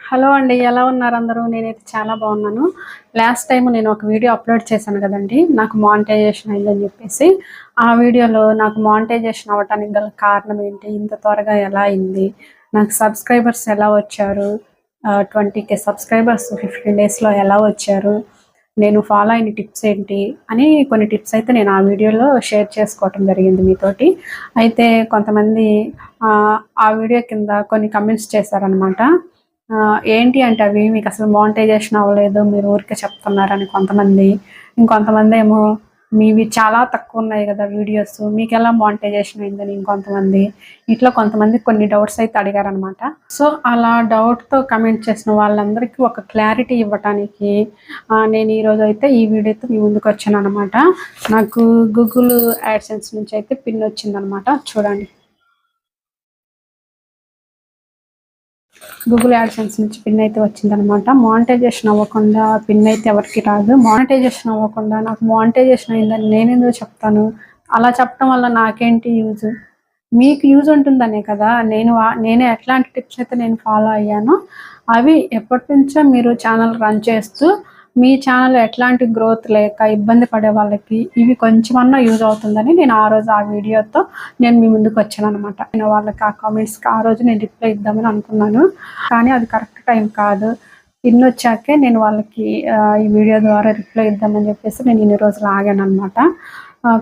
Hello అండి. ఎలా ఉన్నారు అందరూ? నేనైతే చాలా బాగున్నాను. లాస్ట్ టైమ్ నేను ఒక వీడియో అప్లోడ్ చేశాను కదండీ! నాకు మానిటైజేషన్ అయిందని చెప్పేసి. ఆ వీడియోలో నాకు మానిటైజేషన్ అవ్వటానికి గల కారణం ఏంటి? ఇంత త్వరగా ఎలా అయింది? నాకు సబ్స్క్రైబర్స్ ఎలా వచ్చారు? 20K సబ్స్క్రైబర్స్ 15 డేస్‌లో ఎలా వచ్చారు? నేను ఫాలో అయిన టిప్స్ ఏంటి? అని కొన్ని టిప్స్ అయితే నేను ఆ వీడియోలో షేర్ చేసుకోవటం జరిగింది మీతోటి. అయితే కొంతమంది ఆ వీడియో కింద కొన్ని కమెంట్స్ చేశారనమాట. ఏంటి అంటే అవి మీకసలు మానిటైజేషన్ అవ్వలేదు. మీరు ఊరికే చెప్తున్నారని కొంతమంది. ఇంకొంతమందేమో మీవి చాలా తక్కువున్నాయి గదా వీడియోస్. మీకెలా మానిటైజేషన్ అయిందని ఇంకొంతమంది. ఇట్లా కొంతమంది కొన్ని డౌట్స్ అయితే అడిగారనమాట. సో, అలా డౌట్‌తో కమెంట్ చేసిన వాళ్ళందరికీ ఒక క్లారిటీ ఇవ్వటానికి నేను ఈరోజైతే ఈ వీడియోతో మీ ముందుకొచ్చాననమాట. నాకు గూగుల్ యాడ్‌సెన్స్ నుంచి అయితే పిన్ వచ్చిందనమాట. చూడండి. గూగుల్ యాడ్సెన్స్ నుంచి పిన్ అయితే వచ్చిందనమాట. మానిటైజేషన్ అవ్వకుండా పిన్ అయితే ఎవరికి రాదు. మానిటైజేషన్ అవ్వకుండా నాకు మానిటైజేషన్ అయిందని నేనెందుకు చెప్తాను? అలా చెప్పడం వల్ల నాకేంటి యూజ్? మీకు యూజ్ ఉంటుందనే కదా! నేను ఎట్లాంటి టిప్స్ అయితే నేను ఫాలో అయ్యానో అవి ఎప్పటినుంచో మీరు ఛానల్ రన్ చేస్తూ మీ ఛానల్ ఎట్లాంటి గ్రోత్ లేక ఇబ్బంది పడే వాళ్ళకి ఇవి కొంచెమన్నా యూజ్ అవుతుందని నేను ఆ రోజు ఆ వీడియోతో నేను మీ ముందుకు వచ్చాననమాట. నేను వాళ్ళకి ఆ కామెంట్స్‌కి ఆ రోజు నేను రిప్లై ఇద్దామని అనుకున్నాను. కానీ అది కరెక్ట్ టైం కాదు. పిన్ వచ్చాకే నేను వాళ్ళకి ఈ వీడియో ద్వారా రిప్లై ఇద్దామని చెప్పేసి నేను ఇన్ని రోజులు ఆగాననమాట.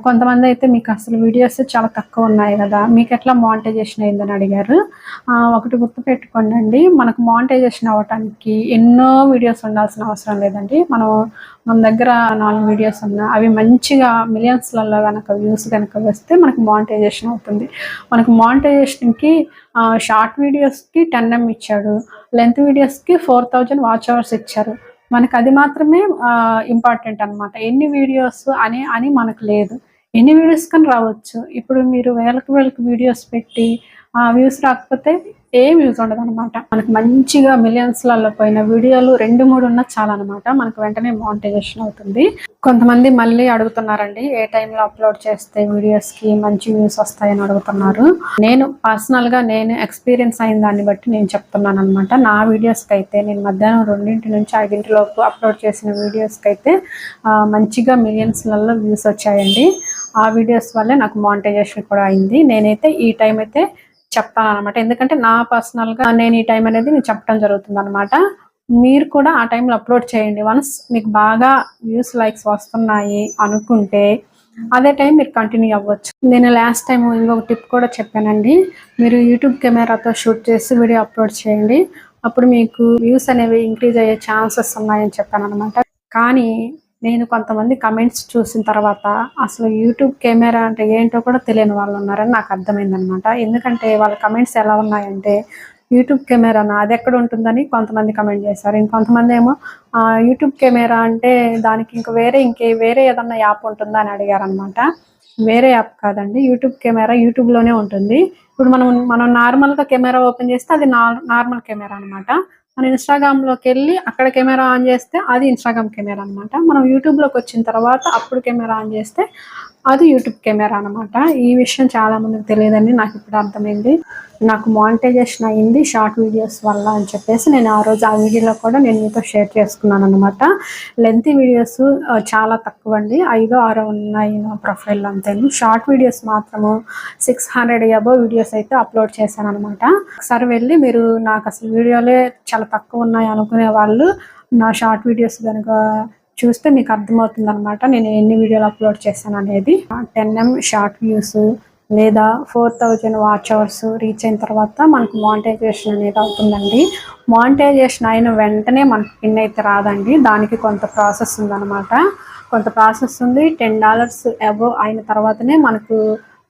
కొంతమందయితే మీకసలు వీడియోస్ చాలా తక్కువున్నాయి గదా! మీకెట్లా మానిటైజేషన్ అయిందని అడిగారు. ఒకటి గుర్తుపెట్టుకోండండి. మనకు మానిటైజేషన్ అవ్వటానికి ఎన్నో వీడియోస్ ఉండాల్సిన అవసరం లేదండి. మన దగ్గర 4 వీడియోస్ ఉన్నా అవి మంచిగా మిలియన్స్‌లలో గనక వ్యూస్ గనక వస్తే మనకు మానిటైజేషన్ అవుతుంది. మనకు మానిటైజేషన్‌కి షార్ట్ వీడియోస్‌కి 10M ఇచ్చాడు. లెంత్ వీడియోస్‌కి 4000 వాచ్ అవర్స్ ఇచ్చారు. మనకది మాత్రమే ఇంపార్టెంట్ అనమాట. ఎన్ని వీడియోస్ అని మనకు లేదు. ఎన్ని వీడియోస్ కని రావచ్చు. ఇప్పుడు మీరు వేలకు వీడియోస్ పెట్టి వ్యూస్ రాకపోతే ఏం యూజ్ ఉండదనమాట. మనకు మంచిగా మిలియన్స్‌లలో పోయిన వీడియోలు 2, 3 ఉన్నా చాలనమాట. మనకు వెంటనే మానిటైజేషన్ అవుతుంది. కొంతమంది మళ్ళీ అడుగుతున్నారండి. ఏ టైంలో అప్లోడ్ చేస్తే వీడియోస్‌కి మంచి వ్యూస్ వస్తాయని అడుగుతున్నారు. నేను పర్సనల్‌గా ఎక్స్‌పీరియన్స్ అయిన దాన్ని బట్టి నేను చెప్తున్నాననమాట. నా వీడియోస్‌కైతే నేను మధ్యాహ్నం 2 నుంచి 5 లోపు అప్లోడ్ చేసిన వీడియోస్‌కైతే మంచిగా మిలియన్స్‌లలో వ్యూస్ వచ్చాయండి. ఆ వీడియోస్ వల్లే నాకు మానిటైజేషన్ కూడా అయింది. నేనైతే ఈ టైం అయితే చెప్తాననమాట. ఎందుకంటే నా పర్సనల్‌గా నేను ఈ టైం అనేది నేను చెప్పడం జరుగుతుందనమాట. మీరు కూడా ఆ టైంలో అప్లోడ్ చేయండి. వన్స్ మీకు బాగా వ్యూస్, లైక్స్ వస్తున్నాయి అనుకుంటే అదే టైం మీరు కంటిన్యూ అవ్వచ్చు. నేను లాస్ట్ టైం ఇంకొక టిప్ కూడా చెప్పానండి. మీరు యూట్యూబ్ కెమెరాతో షూట్ చేసి వీడియో అప్లోడ్ చేయండి. అప్పుడు మీకు వ్యూస్ అనేవి ఇంక్రీజ్ అయ్యే ఛాన్సెస్ ఉన్నాయని చెప్పాననమాట. కానీ నేను కొంతమంది కమెంట్స్ చూసిన తర్వాత అసలు యూట్యూబ్ కెమెరా అంటే ఏంటో కూడా తెలియని వాళ్ళు ఉన్నారని నాకు అర్థమైందనమాట. ఎందుకంటే వాళ్ళ కమెంట్స్ ఎలా ఉన్నాయంటే యూట్యూబ్ కెమెరానా అదెక్కడ ఉంటుందని కొంతమంది కమెంట్ చేశారు. ఇంకొంతమంది ఏమో యూట్యూబ్ కెమెరా అంటే దానికి వేరే ఏదన్నా యాప్ ఉంటుందా అని అడిగారనమాట. వేరే యాప్ కాదండి. యూట్యూబ్ కెమెరా యూట్యూబ్‌లోనే ఉంటుంది. ఇప్పుడు మనం నార్మల్‌గా కెమెరా ఓపెన్ చేస్తే అది నార్మల్ కెమెరా అనమాట. మనం ఇన్‌స్టాగ్రామ్‌లోకెళ్ళి అక్కడ కెమెరా ఆన్ చేస్తే అది ఇన్‌స్టాగ్రామ్ కెమెరా అనమాట. మనం యూట్యూబ్‌లోకొచ్చిన తర్వాత అప్పుడు కెమెరా ఆన్ చేస్తే అది యూట్యూబ్ కెమెరా అనమాట. ఈ విషయం చాలా మందికి తెలియదని నాకిప్పుడు అర్థమైంది. నాకు మానిటైజేషన్ అయింది షార్ట్ వీడియోస్ వల్ల అని చెప్పేసి నేను ఆ రోజు ఆ వీడియోలో కూడా నేను మీతో షేర్ చేసుకున్నాననమాట. లెంతీ వీడియోస్ చాలా తక్కువండి. 5, 6 ఉన్నాయి నా ప్రొఫైల్‌లో అంతేను. షార్ట్ వీడియోస్ మాత్రము 600 అబోవ్ వీడియోస్ అయితే అప్లోడ్ చేశాననమాట. ఒకసారి వెళ్ళి మీరు నాకసలు వీడియోలే చాలా తక్కువున్నాయి అనుకునే వాళ్ళు నా షార్ట్ వీడియోస్ గనక చూస్తే మీకు అర్థమవుతుందనమాట. నేను ఎన్ని వీడియోలు అప్లోడ్ చేశాననేది. 10M షార్ట్ వ్యూస్ లేదా 4000 వాచ్ అవర్స్ రీచ్ అయిన తర్వాత మనకు మానిటైజేషన్ అనేది అవుతుందండి. మానిటైజేషన్ అయిన వెంటనే మనకు పిన్ అయితే రాదండి. దానికి కొంత ప్రాసెస్ ఉందనమాట. కొంత ప్రాసెస్ ఉంది. $10 అబోవ్ అయిన తర్వాతనే మనకు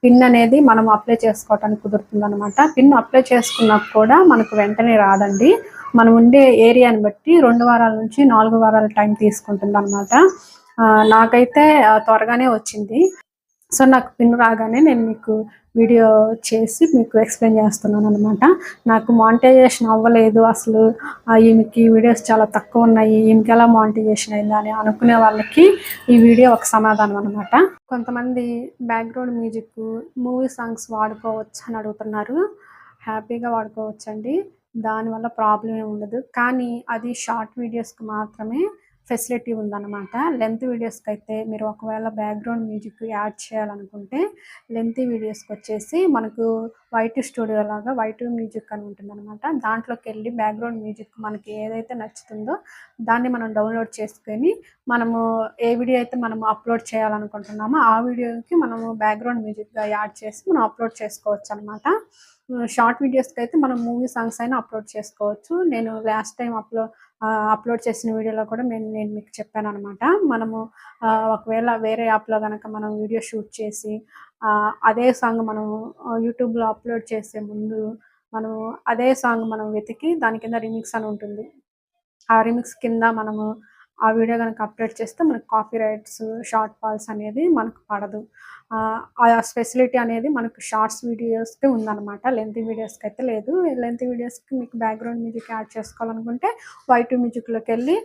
పిన్ అనేది మనం అప్లై చేసుకోవటానికి కుదురుతుందనమాట. పిన్ అప్లై చేసుకున్నాక కూడా మనకు వెంటనే రాదండి. మనం ఉండే ఏరియాని బట్టి 2 వారాల నుంచి 4 వారాల టైం తీసుకుంటుందనమాట. నాకైతే త్వరగానే వచ్చింది. సో, నాకు పిన్ రాగానే నేను మీకు వీడియో చేసి మీకు ఎక్స్‌ప్లెయిన్ చేస్తున్నాననమాట. నాకు మానిటైజేషన్ అవ్వలేదు అసలు ఈమెకి వీడియోస్ చాలా తక్కువున్నాయి. ఈమెకెలా మానిటైజేషన్ అయిందా అని అనుకునే వాళ్ళకి ఈ వీడియో ఒక సమాధానం అనమాట. కొంతమంది బ్యాక్‌గ్రౌండ్ మ్యూజిక్, మూవీ సాంగ్స్ వాడుకోవచ్చా అని అడుగుతున్నారు. హ్యాపీగా వాడుకోవచ్చండి. దానివల్ల ప్రాబ్లమ్ ఏమి ఉండదు. కానీ అది షార్ట్ వీడియోస్‌కి మాత్రమే ఫెసిలిటీ ఉందన్నమాట. లెంత్ వీడియోస్‌కైతే మీరు ఒకవేళ బ్యాక్‌గ్రౌండ్ మ్యూజిక్ యాడ్ చేయాలనుకుంటే లెంతీ వీడియోస్‌కొచ్చేసి మనకు వైటీ స్టూడియో లాగా వైటీ మ్యూజిక్ అని ఉంటుందన్నమాట. దాంట్లోకెళ్ళి బ్యాక్‌గ్రౌండ్ మ్యూజిక్ మనకి ఏదైతే నచ్చుతుందో దాన్ని మనం డౌన్‌లోడ్ చేసుకొని మనము ఏ వీడియో అయితే మనం అప్లోడ్ చేయాలనుకుంటున్నామో ఆ వీడియోకి మనము బ్యాక్‌గ్రౌండ్ మ్యూజిక్‌గా యాడ్ చేసి మనం అప్లోడ్ చేసుకోవచ్చనమాట. షార్ట్ వీడియోస్‌కైతే మనం మూవీ సాంగ్స్ అయినా అప్లోడ్ చేసుకోవచ్చు. నేను లాస్ట్ టైం అప్లోడ్ చేసిన వీడియోలో కూడా నేను మీకు చెప్పాననమాట. మనము ఒకవేళ వేరే యాప్‌లో గనక మనం వీడియో షూట్ చేసి అదే సాంగ్ మనం యూట్యూబ్‌లో అప్లోడ్ చేసే ముందు మనం అదే సాంగ్ మనం వెతికి దాని కింద రీమిక్స్ అని ఉంటుంది. ఆ రీమిక్స్ కింద మనము ఆ వీడియో గనక అప్లోడ్ చేస్తే మనకు కాపీరైట్స్, షార్ట్ ఫాల్స్ అనేది మనకు పడదు. ఆ ఫెసిలిటీ అనేది మనకు షార్ట్స్ వీడియోస్‌కి ఉందనమాట. లెంతీ వీడియోస్‌కైతే లేదు. లెంతీ వీడియోస్‌కి మీకు బ్యాక్‌గ్రౌండ్ మ్యూజిక్ యాడ్ చేసుకోవాలనుకుంటే వైటీ మ్యూజిక్‌లోకెళ్ళి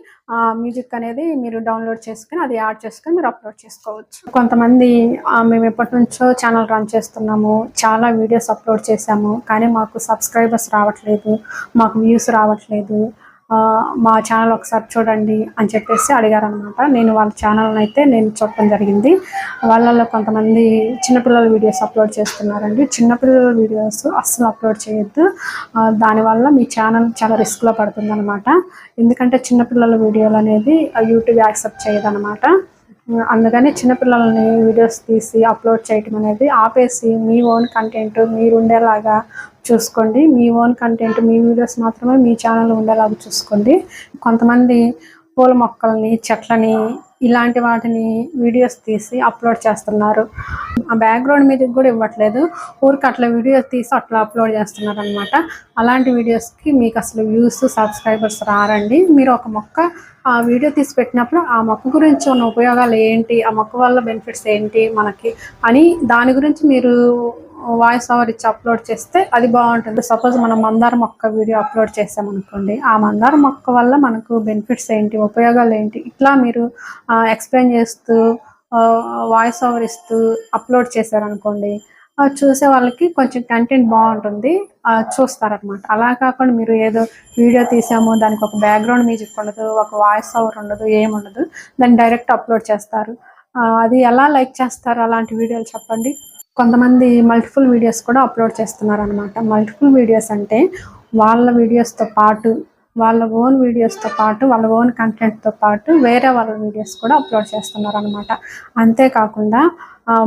మ్యూజిక్ అనేది మీరు డౌన్‌లోడ్ చేసుకొని అది యాడ్ చేసుకొని మీరు అప్లోడ్ చేసుకోవచ్చు. కొంతమంది మేము ఎప్పటినుంచో ఛానల్ రన్ చేస్తున్నాము. చాలా వీడియోస్ అప్లోడ్ చేశాము. కానీ మాకు సబ్స్క్రైబర్స్ రావట్లేదు. మాకు వ్యూస్ రావట్లేదు. మా ఛానల్ ఒకసారి చూడండి అని చెప్పేసి అడిగారనమాట. నేను వాళ్ళ ఛానల్ని అయితే నేను చూడటం జరిగింది. వాళ్ళలో కొంతమంది చిన్నపిల్లల వీడియోస్ అప్లోడ్ చేస్తున్నారండి. చిన్నపిల్లల వీడియోస్ అస్సలు అప్లోడ్ చేయొద్దు. దానివల్ల మీ ఛానల్ చాలా రిస్క్లో పడుతుందన్నమాట. ఎందుకంటే చిన్నపిల్లల వీడియోలు అనేది యూట్యూబ్ యాక్సెప్ట్ చేయదన్నమాట. అందుకని చిన్నపిల్లలని వీడియోస్ తీసి అప్లోడ్ చేయటం అనేది ఆపేసి మీ ఓన్ కంటెంట్ మీరు ఉండేలాగా చూసుకోండి. మీ ఓన్ కంటెంట్ మీ వీడియోస్ మాత్రమే మీ ఛానల్ ఉండేలాగా చూసుకోండి. కొంతమంది పూల మొక్కల్ని, చెట్లని ఇలాంటి వాటిని వీడియోస్ తీసి అప్లోడ్ చేస్తున్నారు. ఆ బ్యాక్‌గ్రౌండ్ మ్యూజిక్ కూడా ఇవ్వట్లేదు. ఊరికే అట్లా వీడియో తీసి అట్లా అప్లోడ్ చేస్తున్నారనమాట. అలాంటి వీడియోస్‌కి మీకు అసలు వ్యూస్, సబ్స్క్రైబర్స్ రారండి. మీరు ఒక మొక్క వీడియో తీసి పెట్టినప్పుడు ఆ మొక్క గురించి ఉన్న ఉపయోగాలు ఏంటి, ఆ మొక్క వల్ల బెనిఫిట్స్ ఏంటి మనకి అని దాని గురించి మీరు వాయిస్ ఓవర్ ఇచ్చి అప్లోడ్ చేస్తే అది బాగుంటుంది. సపోజ్ మనం మందార మొక్క వీడియో అప్లోడ్ చేసామనుకోండి, ఆ మందార మొక్క వల్ల మనకు బెనిఫిట్స్ ఏంటి, ఉపయోగాలు ఏంటి, ఇట్లా మీరు ఎక్స్ప్లెయిన్ చేస్తూ వాయిస్ ఓవర్ ఇస్తూ అప్లోడ్ చేశారనుకోండి, చూసే వాళ్ళకి కొంచెం కంటెంట్ బాగుంటుంది, చూస్తారనమాట. అలా కాకుండా మీరు ఏదో వీడియో తీసాము దానికి ఒక బ్యాక్‌గ్రౌండ్ మ్యూజిక్ ఉండదు, ఒక వాయిస్ ఓవర్ ఉండదు, ఏముండదు, దాన్ని డైరెక్ట్ అప్లోడ్ చేస్తారు. అది ఎలా లైక్ చేస్తారు అలాంటి వీడియోలు చెప్పండి? కొంతమంది మల్టిపుల్ వీడియోస్ కూడా అప్లోడ్ చేస్తున్నారనమాట. మల్టిపుల్ వీడియోస్ అంటే వాళ్ళ వీడియోస్‌తో పాటు, వాళ్ళ ఓన్ వీడియోస్‌తో పాటు, వాళ్ళ ఓన్ కంటెంట్‌తో పాటు వేరే వాళ్ళ వీడియోస్ కూడా అప్లోడ్ చేస్తున్నారనమాట. అంతేకాకుండా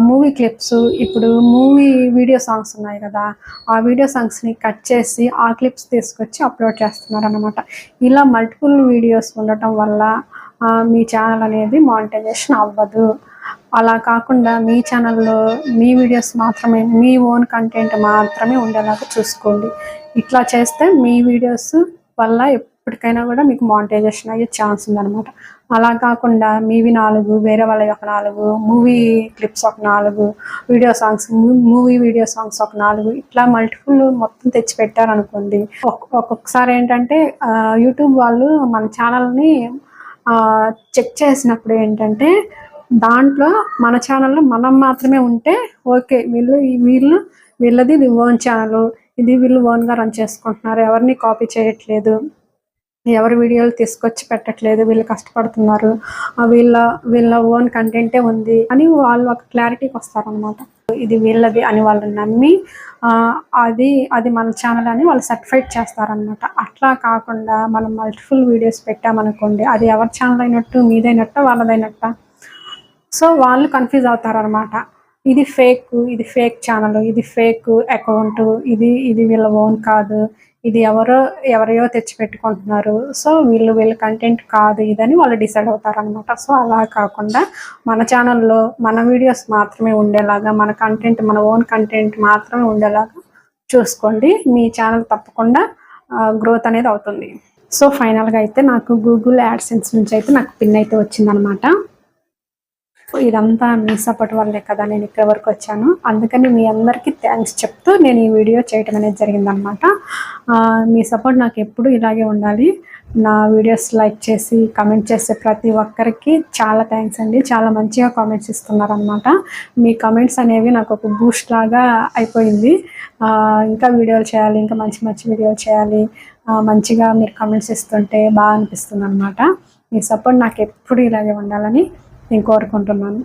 మూవీ క్లిప్స్, ఇప్పుడు మూవీ వీడియో సాంగ్స్ ఉన్నాయి కదా! ఆ వీడియో సాంగ్స్‌ని కట్ చేసి ఆ క్లిప్స్ తీసుకొచ్చి అప్లోడ్ చేస్తున్నారనమాట. ఇలా మల్టిపుల్ వీడియోస్ ఉండటం వల్ల మీ ఛానల్ అనేది మానిటైజేషన్ అవ్వదు. అలా కాకుండా మీ ఛానల్‌లో మీ వీడియోస్ మాత్రమే, మీ ఓన్ కంటెంట్ మాత్రమే ఉండేలాగా చూసుకోండి. ఇట్లా చేస్తే మీ వీడియోస్ వల్ల ఎప్పటికైనా కూడా మీకు మానిటైజేషన్ అయ్యే ఛాన్స్ ఉందనమాట. అలా కాకుండా మీవి 4, వేరే వాళ్ళవి ఒక 4, మూవీ క్లిప్స్ ఒక 4, video songs, movie video songs ఒక 4 ఇట్లా మల్టిపుల్ మొత్తం తెచ్చి పెట్టారనుకోండి, ఒక్కొక్కసారి ఏంటంటే యూట్యూబ్ వాళ్ళు మన ఛానల్‌ని చెక్ చేసినప్పుడు ఏంటంటే దాంట్లో మన ఛానల్‌లో మనం మాత్రమే ఉంటే ఓకే. వీళ్ళది ఇది ఓన్ ఛానల్. ఇది వీళ్ళు ఓన్‌గా రన్ చేసుకుంటున్నారు. ఎవరిని కాపీ చేయట్లేదు. ఎవరి వీడియోలు తీసుకొచ్చి పెట్టట్లేదు. వీళ్ళు కష్టపడుతున్నారు. వీళ్ళ ఓన్ కంటెంటే ఉంది అని వాళ్ళు ఒక క్లారిటీకి వస్తారనమాట. ఇది వీళ్ళది అని వాళ్ళు నమ్మి అది మన ఛానల్ అని వాళ్ళు సర్టిఫైడ్ చేస్తారనమాట. అట్లా కాకుండా మనం మల్టిపుల్ వీడియోస్ పెట్టామనుకోండి, అది ఎవరి ఛానల్ అయినట్టు, మీదైనట్టా, వాళ్ళదైనట్టా? సో వాళ్ళు కన్ఫ్యూజ్ అవుతారనమాట. ఇది ఫేక్ ఛానల్, ఇది ఫేక్ అకౌంట్, ఇది వీళ్ళ ఓన్ కాదు, ఇది ఎవరో తెచ్చిపెట్టుకుంటున్నారు, సో వీళ్ళ కంటెంట్ కాదు ఇదని వాళ్ళు డిసైడ్ అవుతారనమాట. సో అలా కాకుండా మన ఛానల్లో మన వీడియోస్ మాత్రమే ఉండేలాగా, మన కంటెంట్, మన ఓన్ కంటెంట్ మాత్రమే ఉండేలాగా చూసుకోండి. మీ ఛానల్ తప్పకుండా గ్రోత్ అనేది అవుతుంది. సో ఫైనల్గా అయితే నాకు గూగుల్ యాడ్సెన్స్ నుంచి అయితే నాకు పిన్ అయితే వచ్చిందనమాట. ఇదంతా మీ సపోర్ట్ వల్లే కదా నేను ఇక్కడి వరకు వచ్చాను. అందుకని మీ అందరికీ థ్యాంక్స్ చెప్తూ నేను ఈ వీడియో చేయటం అనేది జరిగిందనమాట. మీ సపోర్ట్ నాకు ఎప్పుడు ఇలాగే ఉండాలి. నా వీడియోస్ లైక్ చేసి కమెంట్ చేసే ప్రతి ఒక్కరికి చాలా థ్యాంక్స్ అండి. చాలా మంచిగా కామెంట్స్ ఇస్తున్నారనమాట. మీ కమెంట్స్ అనేవి నాకు ఒక బూస్ట్ లాగా అయిపోయింది. ఇంకా వీడియోలు చేయాలి, ఇంకా మంచి వీడియోలు చేయాలి, మంచిగా మీరు కమెంట్స్ ఇస్తుంటే బాగా అనిపిస్తుంది అనమాట. మీ సపోర్ట్ నాకు ఎప్పుడు ఇలాగే ఉండాలని నేను కోరుకుంటున్నాను.